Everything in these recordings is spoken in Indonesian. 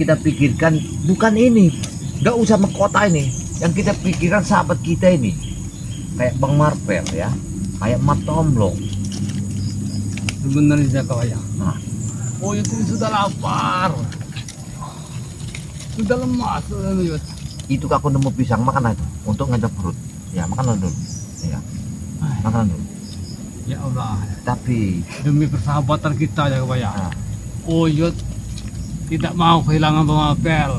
kita pikirkan bukan ini. Nggak usah mahkota ini. Yang kita pikirkan sahabat kita ini. Kayak Bang Marvel ya. Kayak Mat Tomlo. Sebenarnya kawan. Nah, Uyut ini sudah lapar. Sudah lemas Uyut. itu aku nemu pisang, makan aja untuk ngajak perut. Ya, makan dulu. Ya, makan dulu. Ya Allah. Tapi Demi persahabatan kita ya kawan. nah, Uyut tidak mau kehilangan Bang Apel,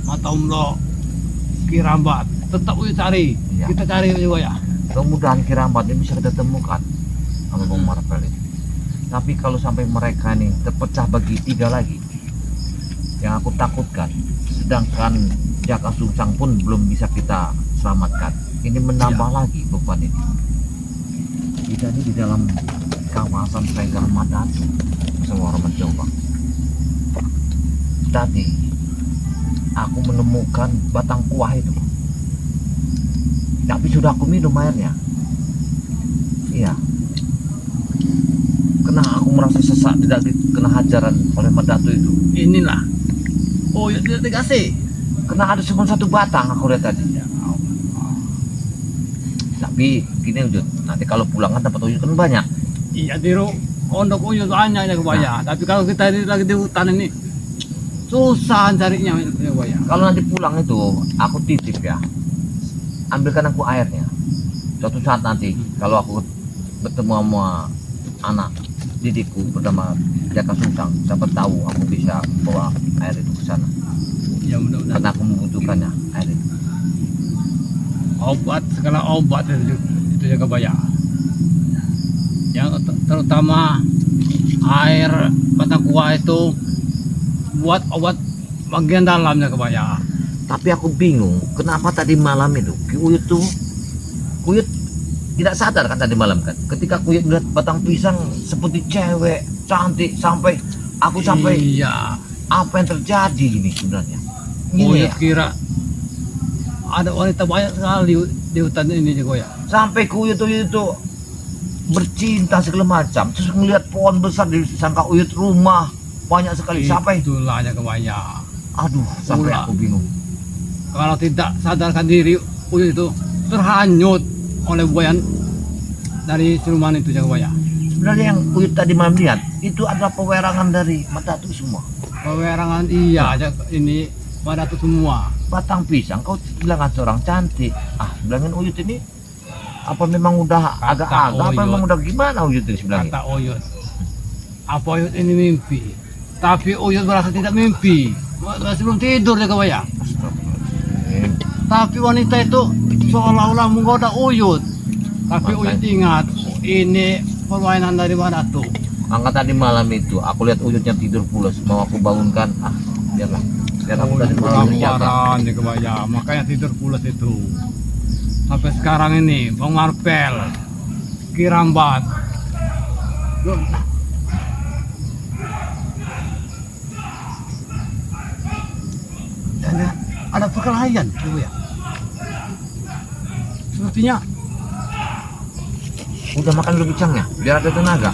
Mata Umlo, Kirambat. Tetap Uyut cari. Iya. Kita cari juga ya. mudah-mudahan Kirambat ini bisa kita temukan sama Bang Marvel ini. Tapi kalau sampai mereka nih terpecah bagi 3 lagi, yang aku takutkan, sedangkan Jaka Sungsang pun belum bisa kita selamatkan, ini menambah lagi beban ini. Kita ini di dalam kawasan Senggar Madatu sama orang mencoba. Tadi aku menemukan batang kuah itu, tapi sudah aku minum airnya. Iya. Kena aku merasa sesak, tidak kena hajaran oleh Madatu itu. Inilah. Uyut tidak dikasih. Kena ada cuma 1 batang aku lihat tadi. Ya Allah. Tapi gini Ujut, nanti kalau pulang kan dapat uyut kan banyak. Iya tiru. Pondok Uyut banyak ya kawan. Tapi kalau kita ini lagi di hutan ini susah carinya ya kawan. Kalau nanti pulang itu aku titip ya, ambilkan aku airnya. Suatu saat nanti kalau aku bertemu sama anak didikku bernama Jaka Sungsang, siapa tahu aku bisa bawa air itu ke sana. Ya mudah-mudahan. Karena aku membutuhkannya air itu. Obat segala obat itu ya kawan. Yang terutama air batang kuah itu buat obat bagian dalamnya kawan. Tapi aku bingung, kenapa tadi malam itu Kuyut tuh, Kuyut tidak sadar kan tadi malam kan? Ketika Kuyut melihat batang pisang seperti cewek cantik, sampai aku sampai Iya. apa yang terjadi ini sebenarnya? Uyut ya, kira ada wanita banyak sekali di hutan ini juga ya. sampai Kuyut itu bercinta segala macam, terus ngelihat pohon besar disangka Uyut rumah banyak sekali, sampai Itulah ya kebaya. aduh sampai Ulah. aku bingung. Kalau tidak sadarkan diri Uyut itu terhanyut oleh buayan dari siluman itu ya kebaya. Sebenarnya yang Kuyut tadi malam lihat itu adalah pewerangan dari Madatu semua. Pewerangan iya aja ini pada itu semua. Batang pisang kau bilang kan seorang cantik, bilangin Uyut ini apa memang udah Kata agak-agak, apa Uyut. memang udah gimana Uyut ini bilangin? Kata Uyut. Apa Uyut ini mimpi? Tapi Uyut merasa tidak mimpi. Masih belum tidur ya kebaya. Astagfirullahaladzim. Tapi wanita itu seolah-olah menggoda Uyut. Tapi Makanya. Uyut ingat, ini permainan dari mana tuh? Angkat tadi malam itu aku lihat Uyutnya tidur pulas, mau aku bangunkan, biarlah biar aku tadi malam terjaga. Kelaparan di kebaya, makanya tidur pulas itu. Sampai sekarang ini, Bang Marvel, Kirambat. Loh, ada perkelahian, gitu ya. Sepertinya, Udah makan dulu pisangnya biar ada tenaga.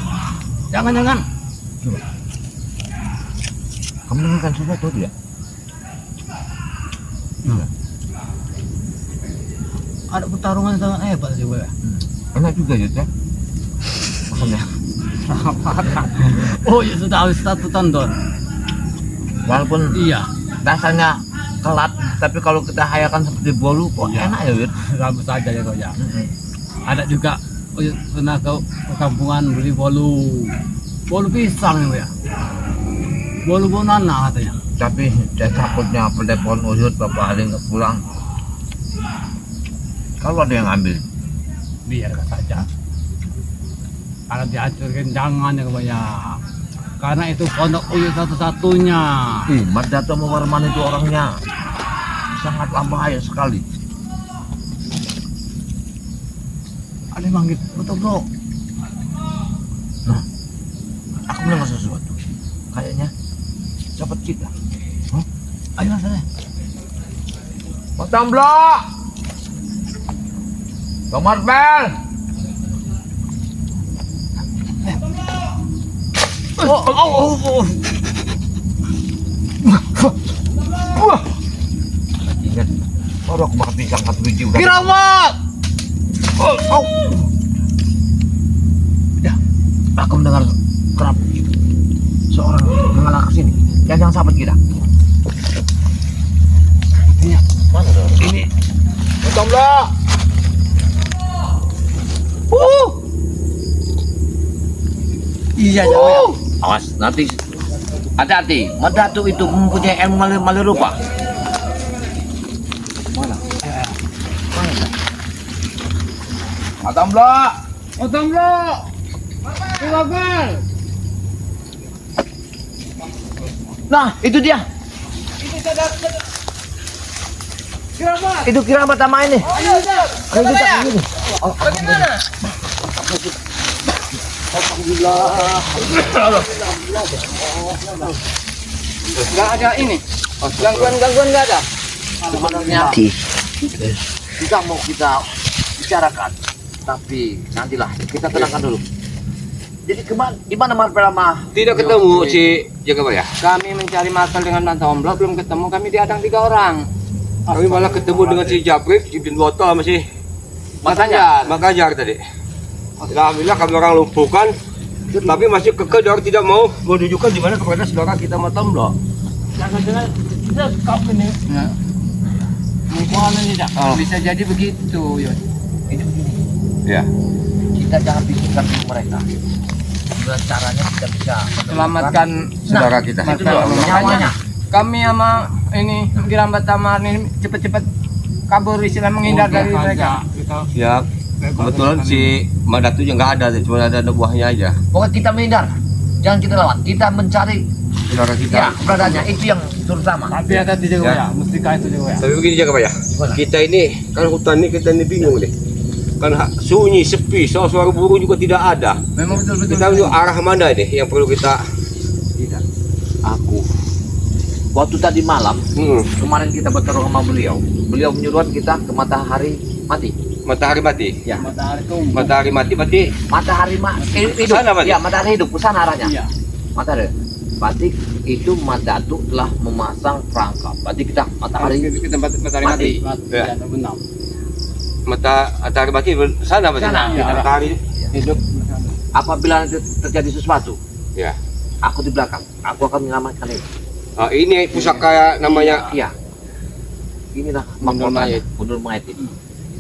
jangan-jangan Kamu dengarkan sesuatu tidak? ada pertarungan yang sangat hebat juga ya. Enak juga Yud ya. Makannya. Oh ya sudah habis 1 tandon. Walaupun Iya, rasanya kelat, tapi kalau kita hayakan seperti bolu kok Iya. enak ya Yud. sama saja ya kok ya. Mm-mm. Ada juga pernah ke perkampungan beli bolu pisang ya, bolu banana katanya. Tapi saya takutnya telepon Uyut Bapak Ali nggak pulang. Kalau ada yang ambil, Biar saja. Kalau dihancurkan jangan ya kebanyak. Karena itu pondok Uyut satu-satunya. Madatu sama Warman itu orangnya sangatlah bahaya sekali. Ada yang manggil, betul bro. Nah, aku mendengar sesuatu. Kayaknya sahabat kita. Ayo sana. Pak Tamblo, Bang Marvel. Aduh, aku makan pisang 1 biji udah. Kiramat. Oh. Ya, aku mendengar kerap seorang mengalah ke sini. Jangan sahabat kita. Iya, mana dong? Ini. Tomlah. Iya, Awas, nanti hati-hati. Madatu itu mempunyai ilmu malir rupa. Mana? Mana? Tomlah. Tomlah. Silakan. Nah, itu dia. Kiramat. Itu kiramat sama ini. Ayo, Ayo kita ke sini. bagaimana? Nggak ada ini. Gangguan nggak ada. Sebenarnya kita mau kita bicarakan, tapi nantilah kita tenangkan dulu. Jadi di mana Marvel sama? Tidak ketemu si Jagabaya. Kami mencari Marvel dengan Manta Omblo belum ketemu. Kami diadang 3 orang. Kami malah ketemu dengan si Jabrik, si Bin Botol sama si Mas Anjar. Makajar tadi. Alhamdulillah kami orang lumpuhkan, tapi masih kekeh tidak mau menunjukkan di mana kepada saudara kita Matomblo. Bisa jadi begitu, Yud. Ini begini. Ya. Kita jangan pikirkan dulu mereka. Gimana caranya kita bisa Selamatkan Saudara kita. Itu loh, nyawanya. Kami sama ini Kirambat Tamar ini cepet-cepet kabur istilah menghindar dari mereka. Ya. Kebetulan si Madatu juga nggak ada, cuma ada buahnya aja. Pokoknya kita menghindar. Jangan kita lawan. Kita mencari Saudara kita. ya keberadaannya. Itu yang terutama. Tapi ada di Ya. ya, mustika itu juga ya. Tapi begini Jagabaya. Gimana? Kita ini kan hutan ini kita ini bingung nih. Kan sunyi, sepi, suara burung juga tidak ada. Memang betul-betul. Kita menuju arah mana ini yang perlu kita? Tidak. Aku. Waktu tadi malam, kemarin kita bertarung sama beliau. Beliau menyuruhkan kita ke matahari mati. Matahari mati. Ya. Matahari itu. Matahari mati berarti Matahari hidup. Kesana, Pak? Ya, matahari hidup. Kesana arahnya. Iya. Matahari. Berarti itu Madatu telah memasang perangkap. Berarti kita matahari Ke tempat matahari mati. Ya. Ya, benar. matahari mati sana berarti. Sana, ya. Matahari Hidup. apabila nanti terjadi sesuatu, ya. aku di belakang. Aku akan menyelamatkan ini. Ini pusaka namanya Iya. Inilah Mundur mahkota mayat. mundur mayat ini.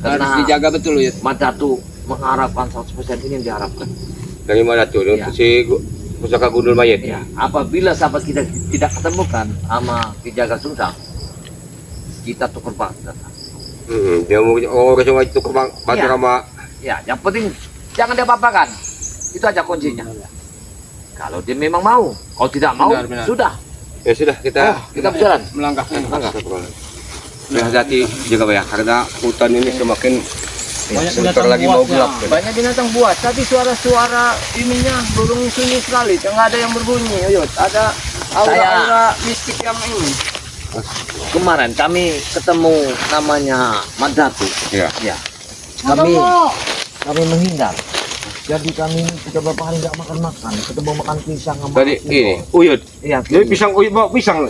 Harus Karena dijaga betul ya. Madatu mengharapkan 100% ini yang diharapkan. dari mana tuh? Ya. Si pusaka gundul mayat. Ya, apabila sahabat kita tidak ketemukan sama Kijaga Sungsang, kita tukar bangsa. Dia mau cuma itu ke batu Ya. sama Ya, yang penting jangan dia apa-apakan. Itu aja kuncinya. Kalau dia memang mau, kalau tidak mau, Benar. sudah. ya sudah kita Kita berjalan. Melangkah. hati-hati jaga ya karena hutan ini semakin Banyak sebentar binatang lagi mau buasnya. gelap. Banyak binatang buas, tapi suara-suara ininya burung sunyi sekali, nggak ada yang berbunyi. Yud. Ada aura-aura mistik yang ini. Kemarin kami ketemu namanya Madatu. Ya. Ya. Kami menghindar. Jadi kami sudah beberapa hari nggak makan-makan. Ketemu makan pisang sama Tadi Singkong. ini uyut. Iya. Jadi pisang uyut bawa pisang.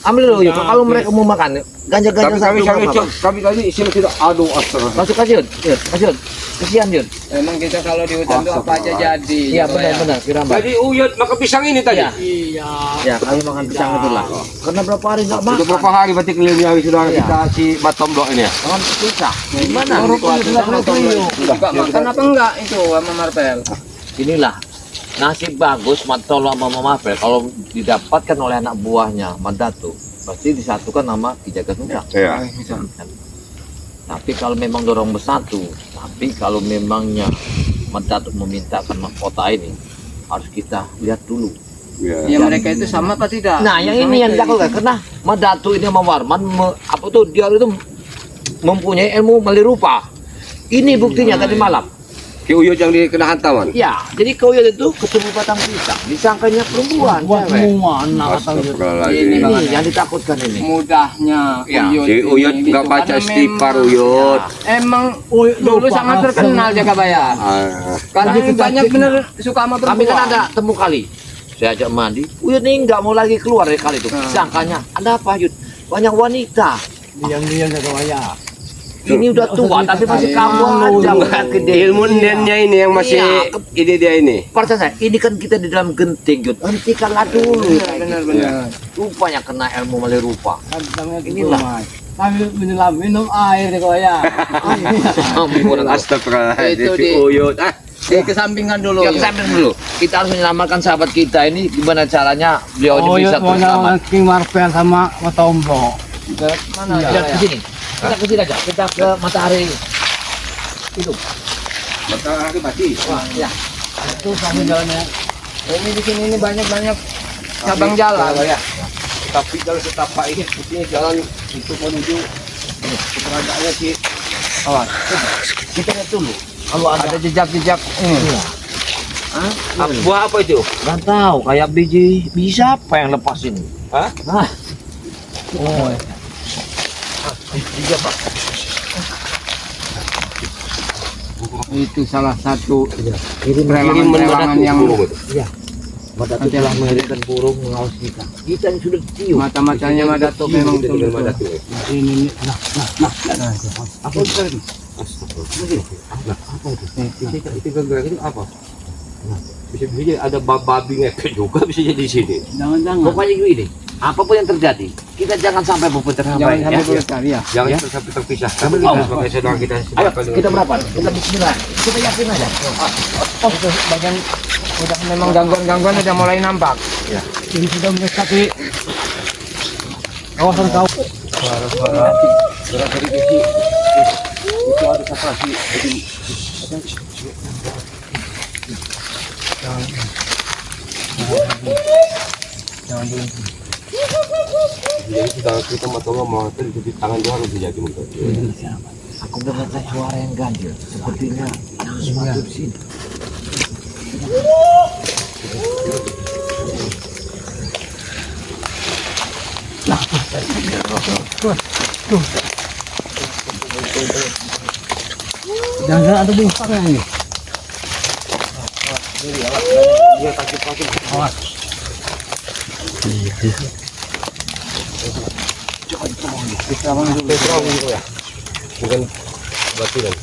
Ambil dulu yuk. Kalau mereka mau makan, ganja-ganja Tapi satu kami nggak apa-apa. kami tadi sini tidak aduh astaga. Masuk aja Yud. Yud, kasih Yud. Kesian Yud. Emang kita kalau di hutan tuh apa aja jadi. Iya benar-benar Kirambat. Jadi uyut makan pisang ini tadi. Iya. Iya. Ya kami makan pisang itu lah. Karena berapa hari nggak makan. Sudah berapa hari berarti keliling hari saudara Iya. kita si Batombo ini ya? Makan pisang. Gimana? Juga makan apa enggak itu sama Marvel? Inilah nasib bagus Matolo sama Mama Marvel kalau didapatkan oleh anak buahnya Madatu pasti disatukan nama Kijaga Sungsang. Iya. Tapi kalau memang dorong bersatu, tapi kalau memangnya Madatu memintakan mahkota ini harus kita lihat dulu. Iya. Ya mereka itu sama apa tidak? Nah, yang ini yang dilakukan karena Madatu ini sama Warman apa tuh dia itu mempunyai ilmu melirupa. Ini buktinya tadi malam. Ki uyut yang dikena hantaman. Ya, jadi Koyot itu ketemu batang pisang, disangkanya perempuan, cewek. Astagfirullahaladzim. Ini yang ditakutkan ini. Mudahnya Ya, Uyut Si ini uyut gitu. nggak baca Karena istighfar memang- uyut. Emang dulu sangat terkenal Jagabaya. Karena banyak bener suka sama perempuan. Kami kan ada temu kali. Saya ajak mandi. Uyut ini nggak mau lagi keluar dari kali itu. Disangkanya ada apa Yud? Banyak wanita. Diam-diam ya kawaya. Ini udah tua tapi masih kamu aja. Ilmu nennya ini yang masih ini dia ini. Percaya saya, ini kan kita di dalam genting, Jod. Hentikanlah dulu. Benar. Rupanya kena ilmu malah rupa. Inilah. Kami minum air ya kawaya. Astagfirullahaladzim. Itu di- Uyut. Kesampingan dulu. Kita sambil dulu. Kita harus menyelamatkan sahabat kita ini. Gimana caranya beliau ini bisa mau terselamat? King Marvel sama Matombo. Mana? Kita ke sini. Kita ke sini aja. Kita ke matahari. Itu. Matahari mati. Wah, ya. Itu kami jalannya. Ini di sini ini banyak cabang jalan. Ya. Tapi kalau setapak ini putihnya jalan untuk menuju keberadaannya si Kita lihat dulu. Kalau Ada jejak-jejak ini. buah apa itu? nggak tahu kayak biji siapa yang lepas ini? Hah? Ah. Oh. Iya, Pak. Itu salah satu Kiriman relawan yang Madatu telah mengirimkan burung mengawas kita. Kita yang sudah cium. mata-matanya Madato memang betul-betul. Ini Apa itu tadi? Apa itu? Itu gerak itu apa? Bisa ada babi ngepet juga bisa jadi di sini. jangan-jangan. Pokoknya gini, apapun yang terjadi, kita jangan sampai berputar Jangan sampai sampai ya. berlestari ya. Jangan Ya. sampai terpisah. Kami kita sebagai saudara kita. Ayo, kita berapa? Kita bismillah. Kita yakin aja. Oh, itu bagian udah memang gangguan-gangguan udah mulai nampak. Ini sudah mendekati kawasan kau. Gerak dari sisi itu ada separasi. Jadi kita mau tolong mau di tangan dua harus jadi mungkin. Aku dengar suara yang ganjil. Sepertinya ada sesuatu di sini. Jangan-jangan ada bungkaknya ini. Bukan baturan.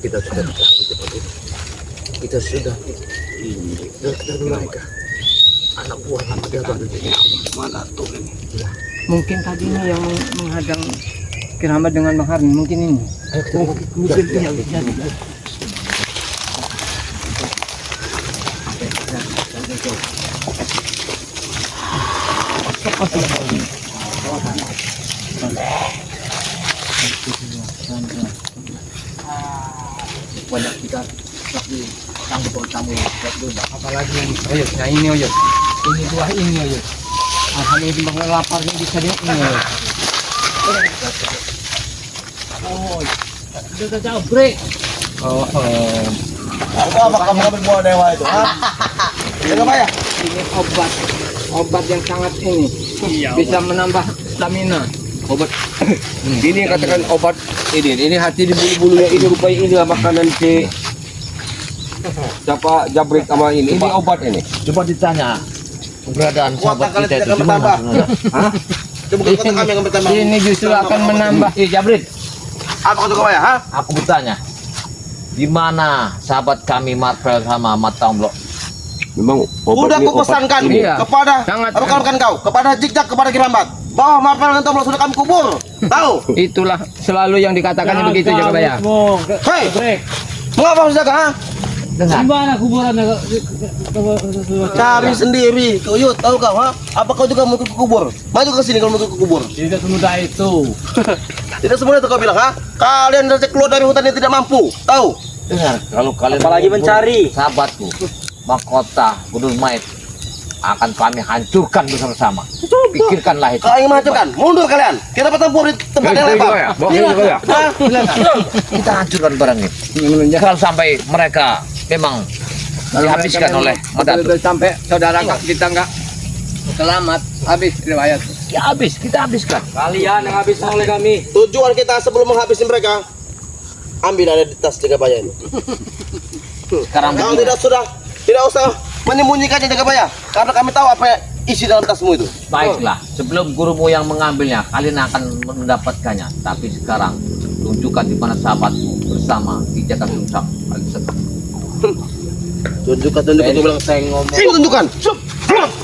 Kita sudah kita sudah ini dari mereka anak buah dia baru jadi mana tuh ini. Mungkin tadi ini yang menghadang Kiramat dengan Bang Harun, mungkin ini. Mungkin dia banyak kita lagi tanggung tamu Apalagi yang oyot, nah ini oyot. Ini buah ini oyot. Alhamdulillah bang lapar ini bisa dia ini oyot. udah jauh break. Apa kamu ngambil buah dewa itu? Ini apa ya? Ini obat yang sangat ini bisa menambah stamina. Obat. Ini yang katakan obat ini hati di bulu-bulunya ini rupanya inilah makanan si siapa Jabrik sama ini obat ini. Coba ditanya keberadaan sahabat kalian kita tidak itu akan gimana bertambah. sebenarnya? Hah? Coba kata kami yang bertambah. Ini justru akan menambah. Jabrit, Apa kata kau ya? Hah? aku bertanya, di mana sahabat kami Marvel sama Matombo? Memang Udah ini aku pesankan ini. Iya. kepada Sangat. rekan-rekan kau, kepada Jikjak, kepada Kirambat, bahwa Marvel dan Tomlo sudah kami kubur. Tahu? Itulah selalu yang dikatakan begitu Jakabaya. Hei, mengapa harus jaga? Ha? Dengar, Gimana kuburannya? Cari sendiri, kau yuk, tahu kau? Ha? Apa kau juga mau ikut ke kubur? Maju ke sini kalau mau ikut ke kubur. Tidak semudah itu. Tidak semuanya itu kau bilang, ha? Kalian harus keluar dari hutan yang tidak mampu. Tahu? dengar. Kalau kalian Apalagi mengumpul mencari. sahabatku, mahkota Gunung Mait akan kami hancurkan bersama-sama. Pikirkanlah itu. Kau ingin menghancurkan? Mundur kalian. Kita bertempur di tempat yang lebar. Ha? Kita hancurkan barang ini. Kalau sampai mereka memang dihabiskan oleh Madatu, Betul sampai saudara kita enggak selamat habis riwayat. ya habis, kita habiskan. Kalian yang habis oleh kami. Tujuan kita sebelum menghabisi mereka, ambil ada di tas Jakabaya ini. Sekarang Kalau begini. tidak usah menyembunyikannya Jagabaya? Karena kami tahu apa isi dalam tasmu itu. Baiklah, sebelum gurumu yang mengambilnya, kalian akan mendapatkannya. Tapi sekarang, tunjukkan di mana sahabatmu bersama di Jaka Sungsang. Tunjukkan itu bilang. Saya ngomong. Ini tunjukkan.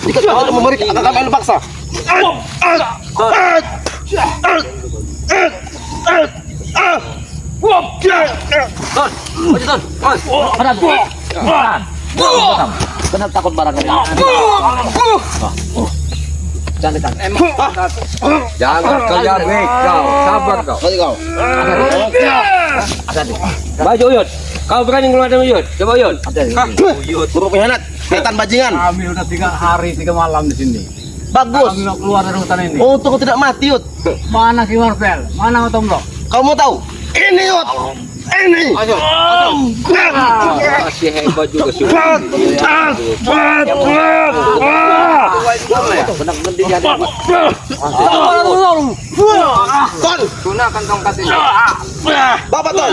Jika kau tidak memberi, akan kami ambil paksa. Kenapa takut barangkali? Jangan dekat. Jangan kejar kau, sabar kau. Kau. Ada di. Baju Uyut, kau berani ngeluar dari Uyut? Coba Uyut. Ada di. Guru pengkhianat, setan bajingan. Kami udah 3 hari 3 malam di sini. Bagus. Kami mau keluar dari hutan ini. Untuk kau tidak mati, Yud. Mana Ki Marvel? Mana Otom Blok? Kau mau tahu? Ini, Yud. Ini. Masih hebat juga sih. Benar-benar dia ada. Ton. Gunakan tongkat ini. Bapak Ton.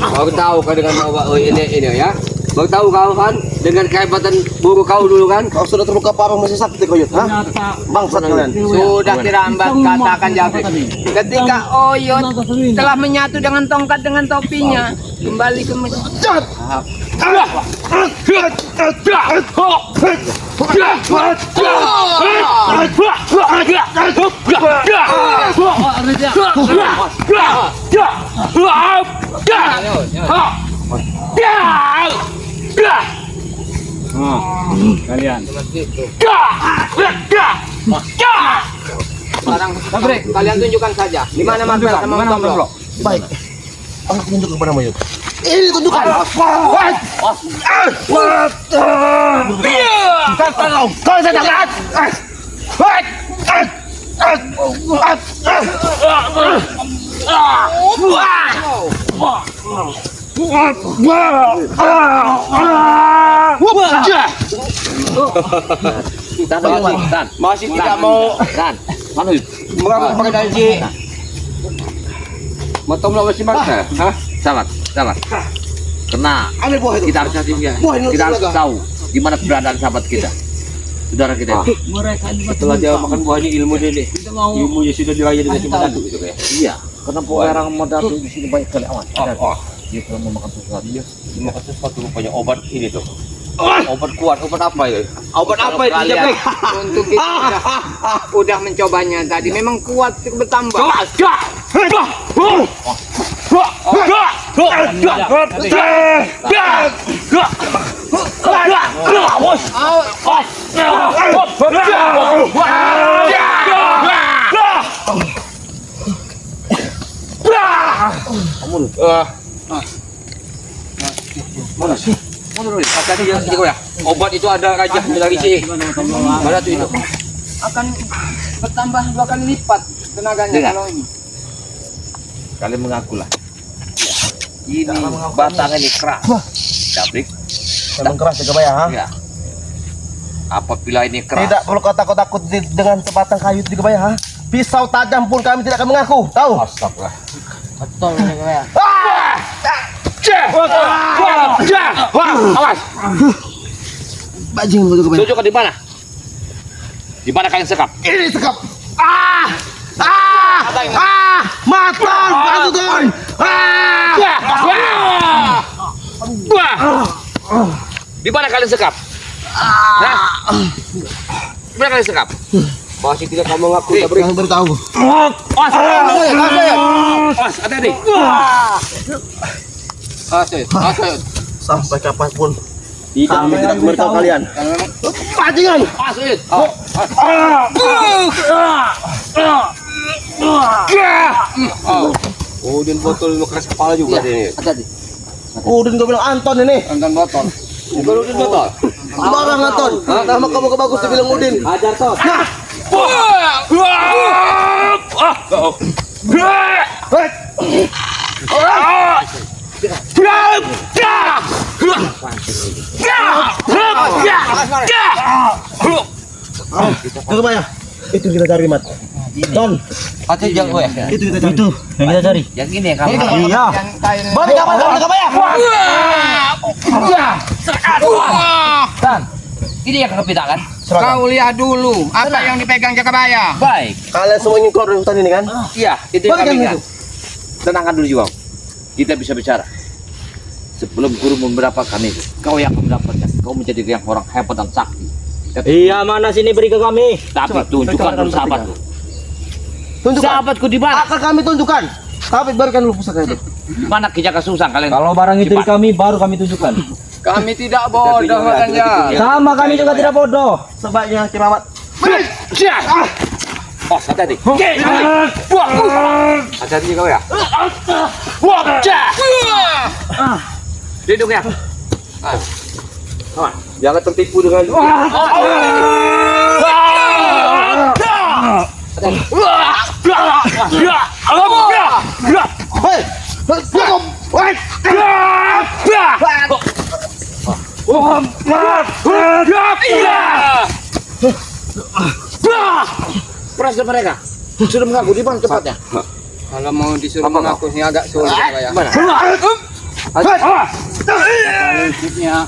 Baru tahu kau dengan bawa ini ya. Baru tahu kau kan dengan kehebatan guru kau dulu kan. Kau sudah terluka parah masih sakit kau, Yud. Hah? Bangsat kalian. Sudah terlambat katakan Jabrik. Ketika Oyot telah menyatu dengan tongkat dengan topinya, kembali ke masjid. Kalian. Sekarang Jabrik, kalian tunjukkan saja di mana Marvel sama Otom Blok. Baik. Aku tunjukkan kepadamu, Yud. Ini tunjukkan. Kau sedang. Masih tidak mau mengaku janji. Mau Blok masih maksa? Hah? Sabar. Karena Ambil buah itu. kita harus hati Buah ini kita harus tenaga. tahu di mana keberadaan sahabat kita, saudara kita. Setelah dia makan buah ini ilmu dia nih. Ilmunya sudah diraya dengan si Madatu gitu kayak. Iya, karena orang Madatu di sini banyak sekali. Awas, dia sudah mau makan sesuatu. Dia makan sesuatu rupanya obat ini tuh. Obat kuat, obat apa ya? Obat apa itu Jabrik? Untuk kita udah mencobanya tadi, memang kuat bertambah. Tadi ya, obat itu ada raja dari si Madatu itu. Akan bertambah 2 kali lipat tenaganya Iya. kalau ini. Kalian mengakulah. Ini batang ini keras. Jabrik. Memang keras Jagabaya, ha? Ya. Apabila ini keras. Tidak perlu kau takut dengan sebatang kayu Jagabaya, ha? Pisau tajam pun kami tidak akan mengaku, tahu? Astagfirullah. Betul Jagabaya. Awas. Bajingan kau Jagabaya. Tunjukkan di mana? Di mana kalian sekap? Ini sekap. Maton, bantu Ton. Di mana kalian sekap? Hah? Di mana kalian sekap? Masih tidak kamu ngaku Jabrik. Yang beritahu. Awas, hati-hati. Sampai kapanpun Tidak kami tidak memberitahu kalian. Bajingan. Awas, Uyut. Oh, dan botol keras kepala juga dia ini. Hati-hati. Udin kau bilang Anton ini. Tonton botol. Bukan udah botol. Marah Anton. Nama kamu kebagus dibilang Udin. Ajar toh. Jagabaya. Itu kita cari, Mat. Ton. Atau jangan gue. Itu kita cari. Itu yang kita cari. Yang ini ya kamu. Iya. Yang kayu Balik kapan Jagabaya? Dan Ini yang kepita kan? Seragam. Kau lihat dulu apa yang dipegang Jakabaya. Baik. Kalian semua ingin keluar dari hutan ini kan? Iya, itu yang Bagaimana kami ingat. itu? Tenangkan dulu Juang. Kita bisa bicara. Sebelum guru memberapa kami itu, kau yang mendapatkan. Kau menjadi yang orang hebat dan sakti. Iya, mana sini beri ke kami. Tapi Coba, tunjukkan perkenalkan dulu sahabatku. Tunjukkan. Sahabatku di mana? Akan kami tunjukkan. Tapi berikan dulu pusaka itu. Mana Kijaka Susang kalian? Kalau barang itu di Cepat. kami, baru kami tunjukkan. Kami tidak bodoh makanya. Sama kami juga tidak bodoh. Sebaiknya Kiramat. Oh, hati-hati. Hati-hati kau ya. Duduk ya. Jangan tertipu dengan Hei, cukup. Perasaan mereka sudah mengaku di mana tempatnya? Kalau mau disuruh mengaku ini agak sulit Jakabaya. Mana?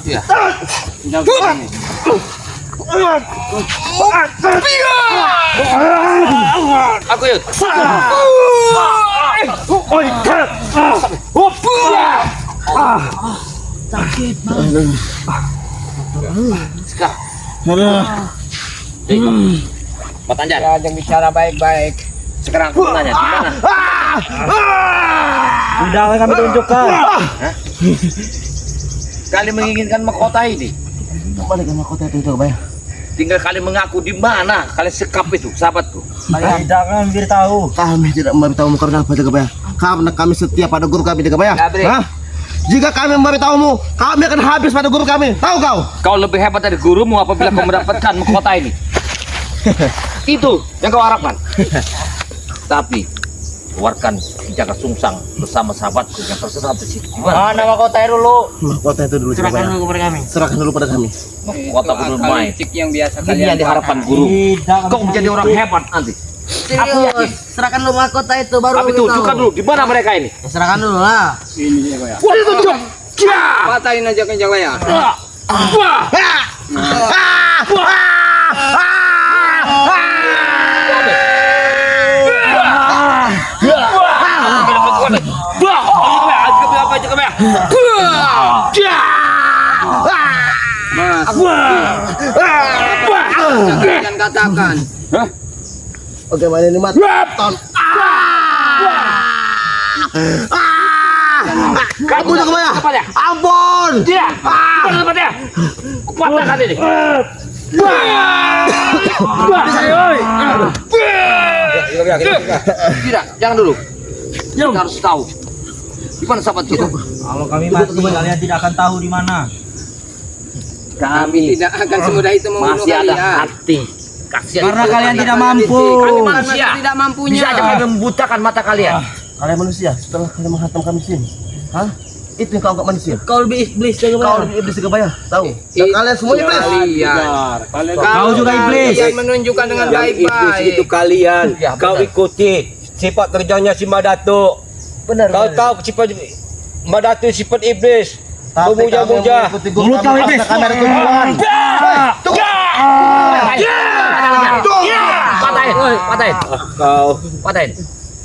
Iya. Aku yuk. Sekarang. Patanjar. Jangan bicara baik-baik. Sekarang aku tanya di mana? Tidak akan kami tunjukkan. Kalian menginginkan mahkota ini. Balik ke mahkota itu Jakabaya. Tinggal kalian mengaku di mana kalian sekap itu, sahabatku. Tidak akan beritahu. Kami tidak memberitahumu karena apa Jakabaya? Karena kami setia pada guru kami Jakabaya. Gabriel. Hah? Jika kami memberitahumu, kami akan habis pada guru kami. Tahu kau? Kau lebih hebat dari gurumu apabila kau mendapatkan mahkota ini. Itu yang kau harapkan. Tapi keluarkan Kijaka Sungsang bersama sahabatku yang terserah di situ. Gimana? Mana mahkota dulu? Mahkota itu dulu Jakabaya. kepada kami. Serahkan dulu pada kami. Mahkota belum Akal main. licik yang biasa Ini kalian yang diharapkan guru. Tidak. Kau menjadi orang hebat nanti. Aku yakin. Serahkan dulu mahkota itu baru. Tapi tunjukkan dulu di mana mereka ini. Serahkan dulu lah. patahin aja ke Jakabaya. Mas, jangan katakan. Oke, mana ini mat? Ton. Ampun Jakabaya. Ampun. Dia. Tempatnya. Kupatahkan ini. Tidak, jangan dulu. Kita harus tahu. Di mana sahabat kita? Kalau kami mati, kalian tidak akan tahu di mana. Kami Tidak akan semudah itu membunuh masih ada kalian. hati. Kasihan Karena itu. kalian tidak mampu. Kami manusia. manusia tidak mampunya. Bisa aja kami membutakan mata kalian. Kalian manusia setelah kalian menghantam kami sini. Hah? Itu yang kau anggap manusia. Kau lebih iblis Kau lebih iblis Jakabaya. Tahu? Dan kalian semua iblis. Kalian. Kau juga iblis. Kalian menunjukkan dengan yang iblis baik-baik. itu kalian. Ya, Kau benar. ikuti sifat kerjanya si Madatuk. Benar. Kau tahu sifat Madatuk sifat iblis. Tapi Memuja-muja. kami mengikuti guru Mulut kau kami iblis. karena kami ada tujuan. Patahin. Patahin. Kau Patahin.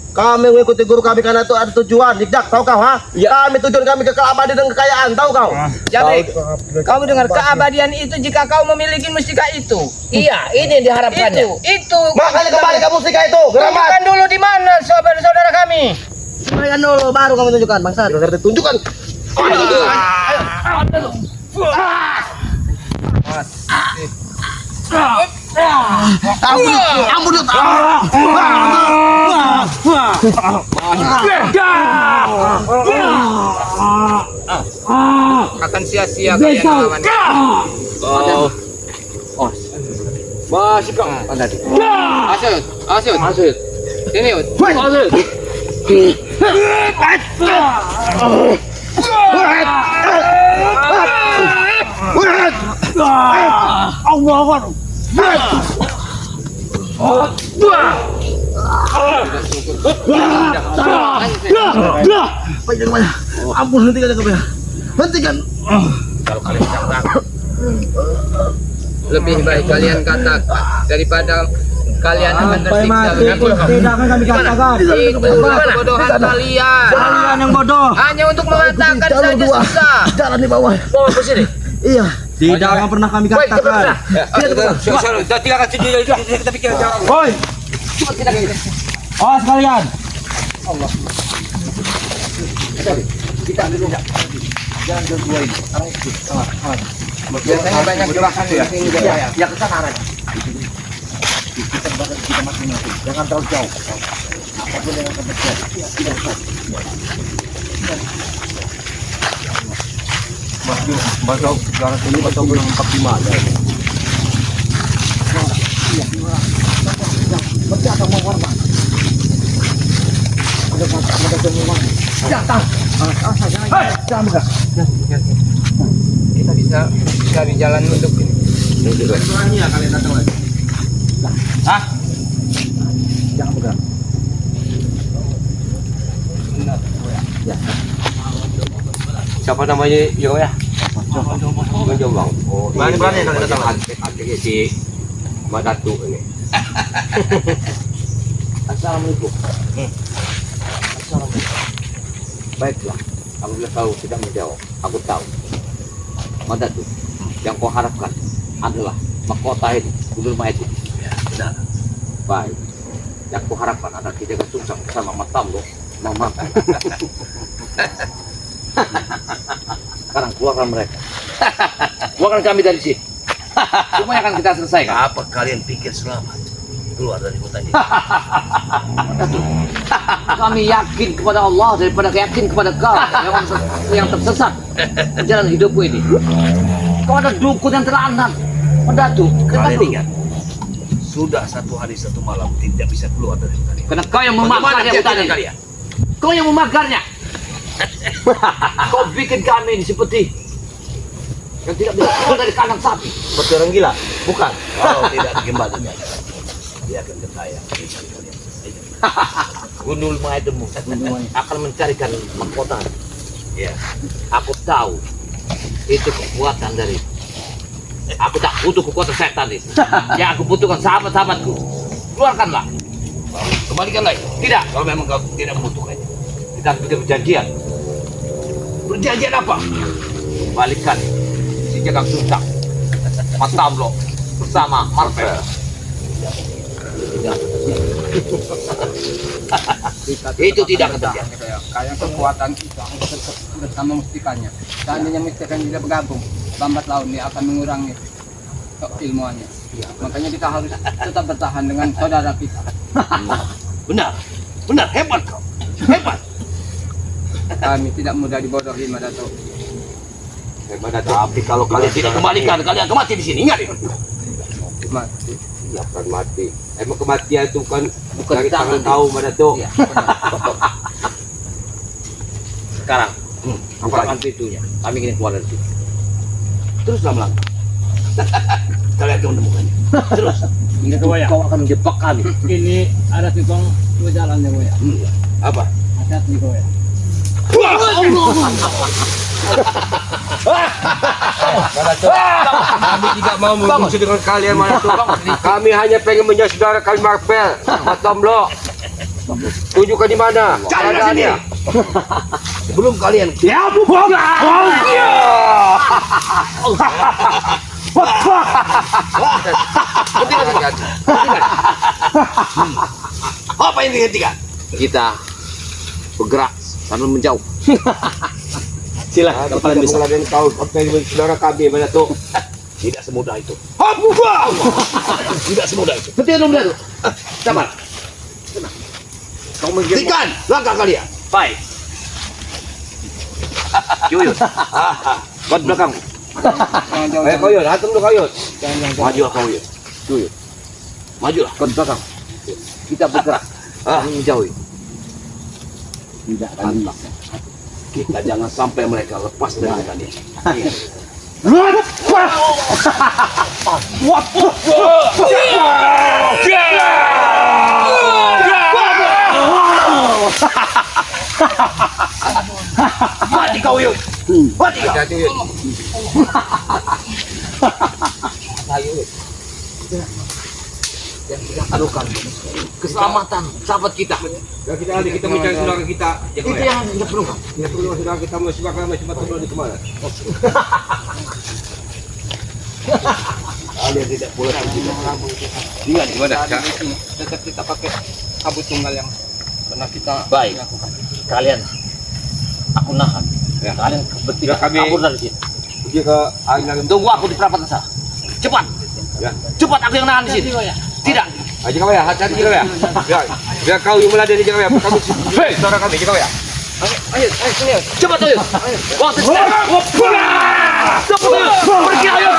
Kami mengikuti guru kami karena itu ada tujuan. Dikdak, tahu kau ha? Kami tujuan kami ke abadi dan kekayaan, tahu kau? Jadi, kau dengar keabadian itu jika kau memiliki mustika itu. Iya, ini yang diharapkannya. Itu. Makanya kembali ke musika itu. Geramat. Tunjukkan dulu di mana saudara-saudara kami. Tunjukkan dulu, baru kami tunjukkan. Bangsa, tunjukkan. Ampun, Akan sia-sia kalian melawan. Oh. Masih kau. Tadi. Asud, Asud. Masuk. Sini, Ud. Masuk. Ampun, hentikan Jakabaya. Hentikan. Kalau kalian tidak lebih baik kalian katakan daripada kalian akan Sampai tersiksa. mati pun tidak akan kami katakan. Itu kebodohan kalian. Kalian yang bodoh. Hanya untuk mengatakan saja susah. Jalan di bawah. Bawa ke sini. Iya. Tidak akan pernah kami katakan. Kita tinggalkan sini kita pikir jangan. Woi. Awas kalian. Biasanya banyak gerakan di sini. Ya ke sana arahnya. Kita masing-masing. Jangan terlalu jauh. Apapun yang akan terjadi. Tidak usah. Masuk sekarang sini masuk belum 45 ada. Kita bisa cari jalan untuk ini. Jangan bergerak. Siapa namanya Yo ya? Jombang. Oh, berani kalau datang lagi si Mbak Datu ini. Assalamualaikum. Assalamualaikum. Baiklah, aku bila tahu tidak menjawab. Aku tahu. Madatu, yang kau harapkan adalah mahkota itu, rumah itu. Ya, benar. Baik. Yang kau harapkan adalah dijaga sukses bersama matam lo, mama. Sekarang keluarkan mereka. Keluarkan kami dari sini. Semuanya akan kita selesaikan. Apa kalian pikir selamat keluar dari hutan ini? Kami yakin kepada Allah daripada yakin kepada kau yang tersesat di jalan hidupku ini. Kau ada dukun yang terlantar. Madatu, Kalian ingat, sudah 1 hari 1 malam tidak bisa keluar dari hutan ini. karena kau yang memakarnya hutan ini. kalian? Kau yang memakarnya. Kau bikin kami ini seperti yang tidak bisa keluar dari kandang sapi. Seperti orang gila. Bukan. Kalau tidak dikembalikan, dia akan ke saya mencari kalian. Gundul Maedemu akan mencarikan mahkota. Ya, aku tahu itu kekuatan dari. Aku tak butuh kekuatan setan itu. Yang aku butuhkan sahabat-sahabatku. Keluarkanlah. Kembalikan lagi. Tidak. Kalau memang kau tidak membutuhkannya. Kita harus bikin perjanjian. Perjanjian apa? Kembalikan si Jagang Suntang, Matamlo bersama Marvel. Itu tidak akan terjadi. Kayak kekuatan kita bersama mustikannya. Seandainya mustikan tidak bergabung, lambat laun dia akan mengurangi ilmuannya. Makanya kita harus tetap bertahan dengan saudara kita. Benar. Benar. Hebat kau. Hebat. Kami tidak mudah dibodohi, Madato. Tapi kalau kalian tidak kembalikan, kalian akan mati di sini. Ingat itu. Mati. Ya akan mati. Emang kematian itu bukan dari kita tangan nanti. tahu Madatu. Iya. Sekarang, bukakan pintunya. Kami ingin keluar dari sini. Teruslah melangkah. Kalian akan menemukannya. Terus. Itu kau akan menjebak kami. Ini ada tukang jalannya gue ya. Apa? Hati-hati gue ya. Kami tidak mau mengungsi dengan kalian Madatu. Kami hanya pengen menjadi saudara kami Marvel. Matamlo. Tunjukkan di mana keadaannya. Sebelum kalian apa yang dihentikan? Kita bergerak sambil menjauh. Silakan kalian bisa melakukan kau menjadi saudara kami Madatu. Tidak semudah itu. Tidak semudah itu. Setia dulu itu. Sabar. Kau menjauh. Hentikan langkah kalian. Baik. Yuyut. Kau di belakang. Ayo Koyot, hatung dulu Koyot. Majulah kau Yud. Yuyut. Majulah. Kau di belakang. Kita bergerak. Kami menjauhi. Tidak akan kita jangan sampai mereka lepas dari hutan ini. Mati kau Yud. Mati kau. Hati-hati Yud. Ayo yang kita adukan keselamatan sahabat kita. Dan kita mencari saudara kita. Itu yang kita perlukan. Tidak perlu saudara kita masih betul di kemana? Kalian tidak boleh pergi. Ingat gimana? Tetap kita pakai kabut tunggal yang pernah kita Baik. lakukan. Kalian aku nahan. Ya. Kalian bertiga Ya, kami- kabur dari sini. Pergi ke Aing Tunggu aku di perapatan sana. Cepat. Ya. Cepat aku yang nahan di sini. Tidak. Aja kau ya, hati-hati kau ya. Biar kau yang meladeni kau ya. Kamu saudara kami kau ya. Ayo, sini. Cepat ayo. Waktu sekarang. Cepat. Pergi ayo.